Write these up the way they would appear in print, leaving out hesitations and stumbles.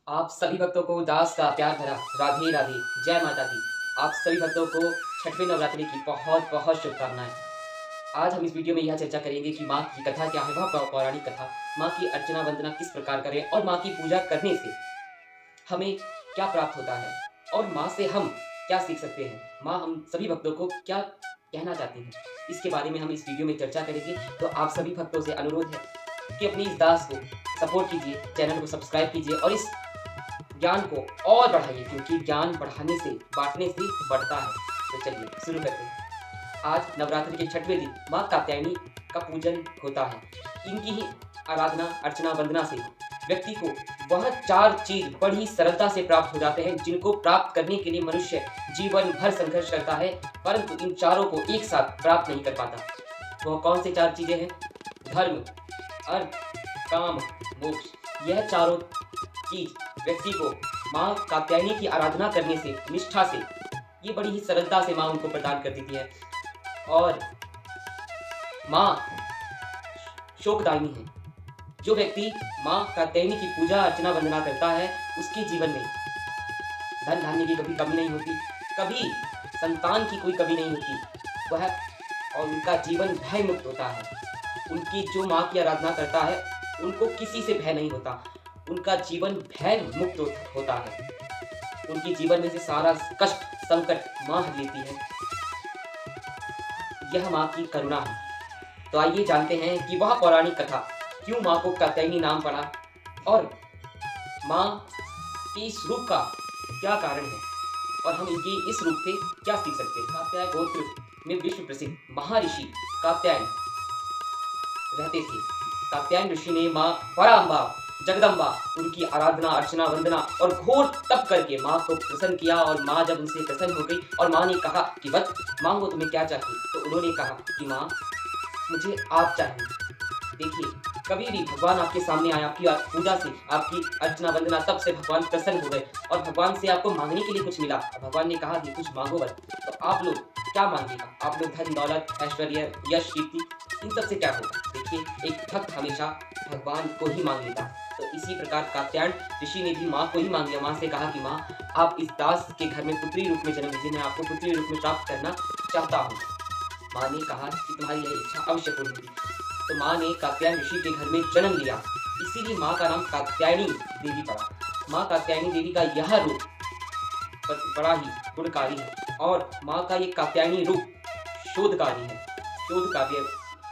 आप सभी भक्तों को दास का प्यार भरा राधे राधे। जय माता दी। आप सभी भक्तों को छठवें नवरात्रि की बहुत बहुत शुभकामनाएं। आज हम इस वीडियो में यह चर्चा करेंगे कि माँ की कथा क्या है, वह पौराणिक कथा, माँ की अर्चना वंदना किस प्रकार करें और माँ की पूजा करने से हमें क्या प्राप्त होता है और माँ से हम क्या सीख सकते हैं, माँ हम सभी भक्तों को क्या कहना चाहती हैं, इसके बारे में हम इस वीडियो में चर्चा करेंगे। तो आप सभी भक्तों से अनुरोध है कि अपनी इस दास को सपोर्ट कीजिए, चैनल को सब्सक्राइब कीजिए और इस ज्ञान को और बढ़ाइए, क्योंकि ज्ञान बढ़ाने से बांटने से बढ़ता है। तो चलिए शुरू करते हैं। आज नवरात्रि के छठवें दिन माँ कात्यायनी का पूजन होता है। इनकी ही आराधना अर्चना वंदना से व्यक्ति को वह 4 चीज बड़ी सरलता से प्राप्त हो जाते हैं, जिनको प्राप्त करने के लिए मनुष्य जीवन भर संघर्ष करता है, परंतु इन चारों को एक साथ प्राप्त नहीं कर पाता। वह कौन से 4 चीजें हैं? धर्म, अर्थ, काम, मोक्ष। यह चारों चीज व्यक्ति को माँ कात्यायनी की आराधना करने से, निष्ठा से, ये बड़ी ही सरलता से माँ उनको प्रदान कर देती है। और माँ शोकदायिनी है। जो व्यक्ति माँ कात्यायनी की पूजा अर्चना वंदना करता है, उसके जीवन में धन धान्य की कभी कमी नहीं होती, कभी संतान की कोई कमी नहीं होती, वह और उनका जीवन भय मुक्त होता है। उनकी जो माँ की आराधना करता है, उनको किसी से भय नहीं होता, उनका जीवन भय मुक्त होता है। उनके जीवन में से सारा कष्ट संकट माँ हर लेती है। यह माँ की करुणा है। तो आइए जानते हैं कि वह पौराणिक कथा क्यों माँ को कात्यायनी नाम पड़ा और माँ के इस रूप का क्या कारण है और हम इनकी इस रूप से क्या सीख सकते हैं। कात्याय गोत्र में विश्व प्रसिद्ध महर्षि कात्यायन रहते थे। कात्यायन ऋषि ने माँ पराम्बा जगदम्बा उनकी आराधना अर्चना वंदना और घोर तप करके माँ को प्रसन्न किया। और माँ जब उनसे प्रसन्न हो गई और माँ ने कहा कि वत्स मांगो, तुम्हें क्या चाहिए? तो उन्होंने कहा कि माँ मुझे आप चाहिए। देखिए, कभी भी भगवान आपके सामने आए, आपकी पूजा से, आपकी अर्चना वंदना, तब से भगवान प्रसन्न हो गए और भगवान से आपको मांगने के लिए कुछ मिला। भगवान ने कहा कि कुछ मांगो बस। तो आप लोग क्या मांगेगा? आप लोग धन दौलत ऐश्वर्य यश कीर्ति, इन सब से क्या होगा? देखिए, एक भक्त हमेशा भगवान को ही मांग लेता। तो इसी प्रकार कात्यायन ऋषि ने भी माँ को ही मांग लिया। माँ से कहा कि माँ आप इस दास के घर में पुत्री रूप में जन्म दीजिए, मैं आपको पुत्री रूप में प्राप्त करना चाहता हूँ। माँ ने कहा कि तुम्हारी यह इच्छा अवश्य पूर्ण होगी। तो माँ ने कात्यायन ऋषि के घर में जन्म लिया, इसीलिए माँ का नाम कात्यायनी देवी पड़ा। माँ कात्यायनी देवी का यह रूप बड़ा ही गुणकारी है और माँ का ये कात्यायनी रूप शोधकारी है, शोध काव्य।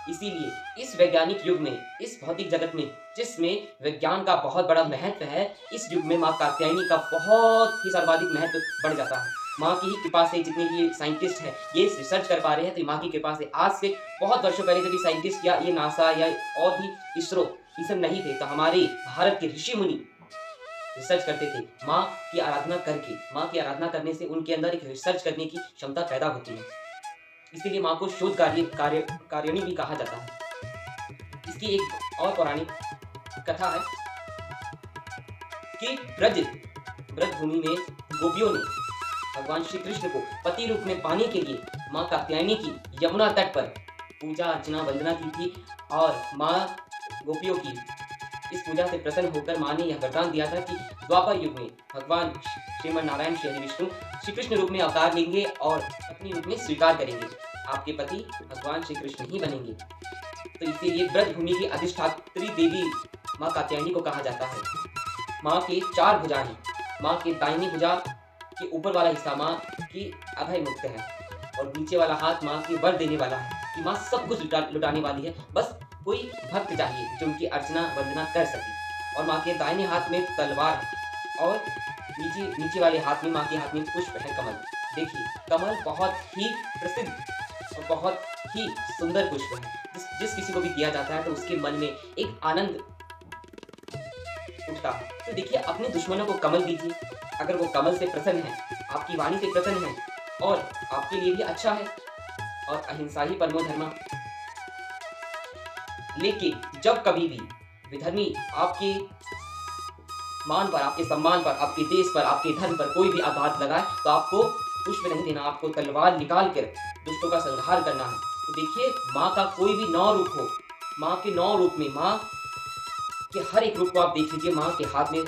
इसीलिए इस वैज्ञानिक युग में, इस भौतिक जगत में, जिसमें विज्ञान का बहुत बड़ा महत्व है, इस युग में माँ कात्यायनी का बहुत ही सर्वाधिक महत्व बढ़ जाता है। माँ की ही कृपा से जितने भी साइंटिस्ट हैं ये रिसर्च कर पा रहे हैं, तो माँ की कृपा से। आज से बहुत वर्षों पहले जब ये साइंटिस्ट या ये नासा या और भी इसरो ये सब नहीं थे, तो हमारे भारत के ऋषि मुनि रिसर्च करते थे। माँ की आराधना करके, माँ की आराधना करने से उनके अंदर एक रिसर्च करने की क्षमता पैदा होती है। इसीलिए माँ को शोध कार्यणी भी कहा जाता है। इसकी एक और पौराणिक कथा है कि ब्रज भूमि में गोपियों ने भगवान श्री कृष्ण को पति रूप में पाने के लिए माँ कात्यायनी की यमुना तट पर पूजा अर्चना वंदना की थी। और माँ गोपियों की इस पूजा से प्रसन्न होकर माँ ने यह वरदान दिया था कि द्वापर युग में भगवान श्रीमन नारायण श्री विष्णु श्री कृष्ण रूप में अवतार लेंगे और अपने रूप में स्वीकार करेंगे। आपके पति भगवान श्री कृष्ण ही बनेंगे। तो इसीलिए ब्रज भूमि की अधिष्ठात्री देवी माँ कात्यायनी को कहा जाता है। माँ के 4 भुजाएं हैं। माँ के दाहिनी भुजा के ऊपर वाला हिस्सा माँ की अभय मुक्त है और नीचे वाला हाथ माँ की वर देने वाला है कि माँ सब कुछ लुटाने वाली है, बस कोई भक्त चाहिए जो उनकी अर्चना वंदना कर सके। और माँ के दाहिने हाथ में तलवार है और नीचे वाले हाथ में, माँ के हाथ में पुष्प है, कमल। देखिए, कमल बहुत ही प्रसिद्ध और बहुत ही सुंदर पुष्प है। जिस किसी को भी दिया जाता है तो उसके मन में एक आनंद उठता है। तो देखिए, अपने दुश्मनों को कमल दीजिए। अगर वो कमल से प्रसन्न है, आपकी वाणी से प्रसन्न है और आपके लिए भी अच्छा है, और अहिंसा ही परमो धर्मा। लेकिन जब कभी भी विधर्मी आपके मान पर, आपके सम्मान पर, आपके देश पर, आपके धर्म पर कोई भी आघात लगाए, तो आपको पुष्प नहीं देना, आपको तलवार निकाल कर दुष्टों का संहार करना है। तो देखिए, माँ का कोई भी 9 रूप हो, माँ के 9 रूप में, माँ के हर एक रूप को आप देख लीजिए। माँ के हाथ में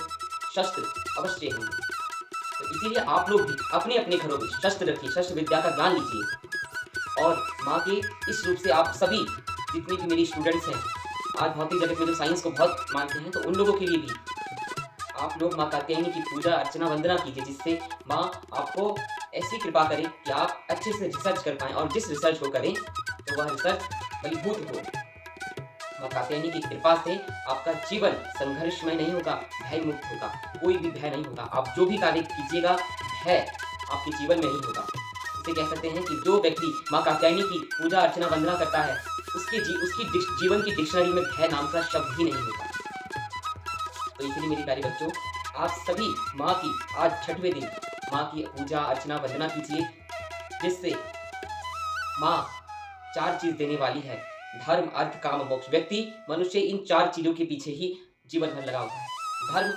शस्त्र अवश्य होंगे। तो इसीलिए आप लोग भी अपने अपने घरों में शस्त्र रखिए, शस्त्र विद्या का ज्ञान लीजिए। और माँ के इस रूप से आप सभी जितने भी मेरी स्टूडेंट्स हैं, आज भौतिक जगत में जो साइंस को बहुत मानते हैं, तो उन लोगों के लिए भी आप लोग माँ कात्यायनी की पूजा अर्चना वंदना कीजिए, जिससे माँ आपको ऐसी कृपा करे कि आप अच्छे से रिसर्च कर पाएँ, और जिस रिसर्च को करें तो वह रिसर्च फलीभूत हो। माँ कात्यायनी की कृपा से आपका जीवन संघर्षमय नहीं होगा, भय मुक्त होगा, कोई भी भय नहीं होगा। आप जो भी कार्य कीजिएगा, भय आपके जीवन में नहीं होगा। इसे कह सकते हैं कि जो व्यक्ति माँ कात्यायनी की पूजा अर्चना वंदना करता है, उसकी जीवन की डिक्शनरी में भय नाम का शब्द ही नहीं होता। तो इसलिए मेरे प्यारे बच्चों, आप सभी माँ की आज 6वें दिन माँ की पूजा अर्चना वंदना कीजिए, जिससे माँ 4 चीज देने वाली है, धर्म अर्थ काम मोक्ष। व्यक्ति मनुष्य इन 4 चीजों के पीछे ही जीवन भर लगा होता है, धर्म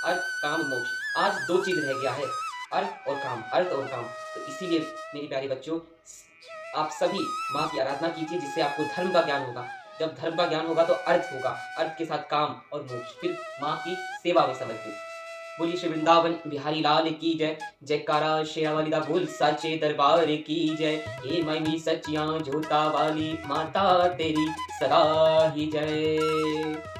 अर्थ काम मोक्ष। आज 2 चीज रह गया है, अर्थ और काम, अर्थ और काम। तो इसीलिए मेरे प्यारे बच्चों, आप सभी माँ की आराधना कीजिए, जिससे आपको धर्म का ज्ञान होगा। जब धर्म का ज्ञान होगा तो अर्थ होगा, अर्थ के साथ काम और मोक्ष, फिर माँ की सेवा में समर्पित। बोलिए श्री वृंदावन बिहारी लाल की जय, जयकारा शेरा वाली दा बोल सच्चे दरबार की जय। हे मैमी सचिया जोता वाली माता तेरी सदा ही जय।